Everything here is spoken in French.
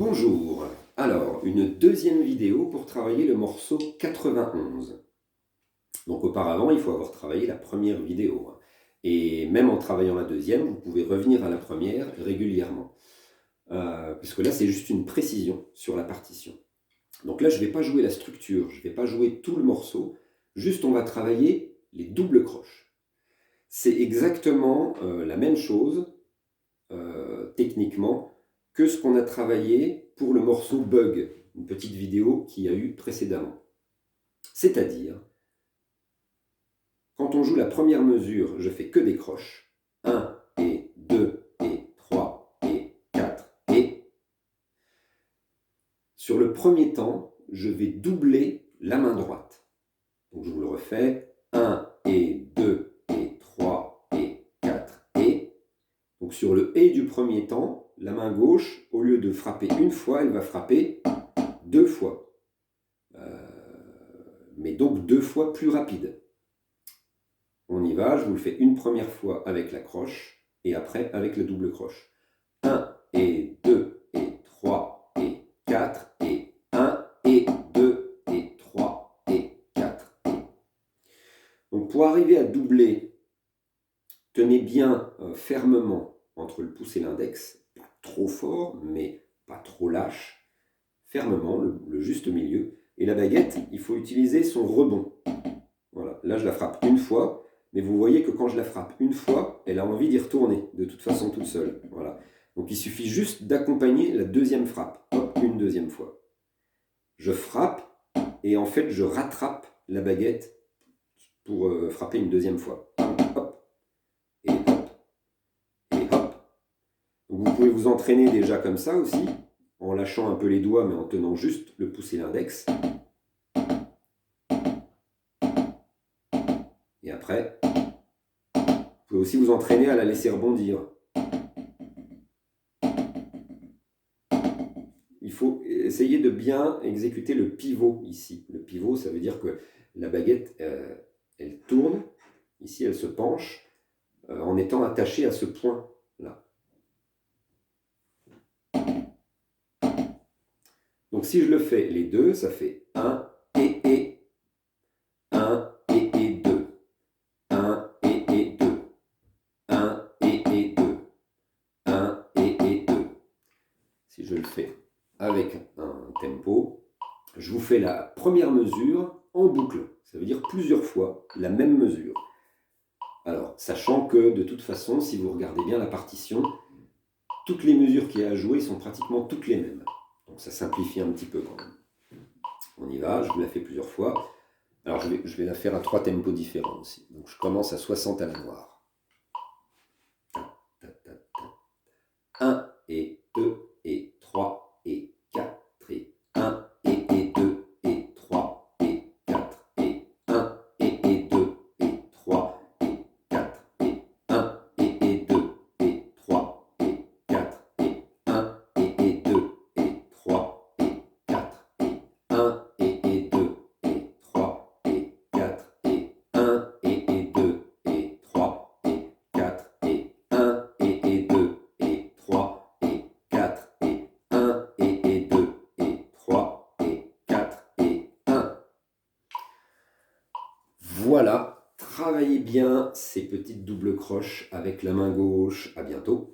Bonjour, alors une deuxième vidéo pour travailler le morceau 91. Donc auparavant, il faut avoir travaillé la première vidéo. Et même en travaillant la deuxième, vous pouvez revenir à la première régulièrement. Puisque là, c'est juste une précision sur la partition. Donc là, je ne vais pas jouer la structure, je ne vais pas jouer tout le morceau, juste on va travailler les doubles croches. C'est exactement la même chose, techniquement, que ce qu'on a travaillé pour le morceau Bug, une petite vidéo qu'il y a eu précédemment. C'est-à-dire, quand on joue la première mesure, je fais que des croches. 1 et 2 et 3 et 4 et... Sur le premier temps, je vais doubler la main droite. Donc je vous le refais. 1 et 2 et 3 et 4 et... Donc sur le « et » du premier temps, la main gauche, au lieu de frapper une fois, elle va frapper deux fois. Mais donc deux fois plus rapide. On y va, je vous le fais une première fois avec la croche et après avec le double croche. 1 et 2 et 3 et 4 et 1 et 2 et 3 et 4 et... Donc pour arriver à doubler, tenez bien fermement entre le pouce et l'index, pas trop fort mais pas trop lâche, fermement, le juste milieu. Et la baguette, il faut utiliser son rebond. Voilà, là je la frappe une fois, mais vous voyez que quand je la frappe une fois, elle a envie d'y retourner, de toute façon toute seule. Voilà. Donc il suffit juste d'accompagner la deuxième frappe. Hop, une deuxième fois. Je frappe, et en fait je rattrape la baguette pour frapper une deuxième fois. Hop, et hop, et hop. Donc vous pouvez vous entraîner déjà comme ça aussi, en lâchant un peu les doigts, mais en tenant juste le pouce et l'index. Et après, vous pouvez aussi vous entraîner à la laisser rebondir. Il faut essayer de bien exécuter le pivot ici. Le pivot, ça veut dire que la baguette, elle tourne. Ici, elle se penche en étant attachée à ce point-là. Donc si je le fais les deux, ça fait 1 et 1 et 2. 1 et 2. 1 et 2. 1 et 2. Si je le fais avec un tempo, je vous fais la première mesure en boucle. Ça veut dire plusieurs fois la même mesure. Alors, sachant que de toute façon, si vous regardez bien la partition, toutes les mesures qu'il y a à jouer sont pratiquement toutes les mêmes. Donc ça simplifie un petit peu quand même. On y va, je vous la fais plusieurs fois. Alors je vais la faire à 3 tempos différents aussi. Donc je commence à 60 à la noire. 1 et 2 et 3 et 4 et 1 et 2 et 3 et 4 et 1 et 2 et 3 et 4 et 1 et 2 et 3 et 4 et 1 et 2 et 3 et 4 et 1 et 2 et 3 et 4 et 1 et 2 et 3 et 4 et 1 et 2 et 3 et 4 et 1 et 2 et 3 et 4 et 1. Voilà, travaillez bien ces petites doubles croches avec la main gauche. À bientôt.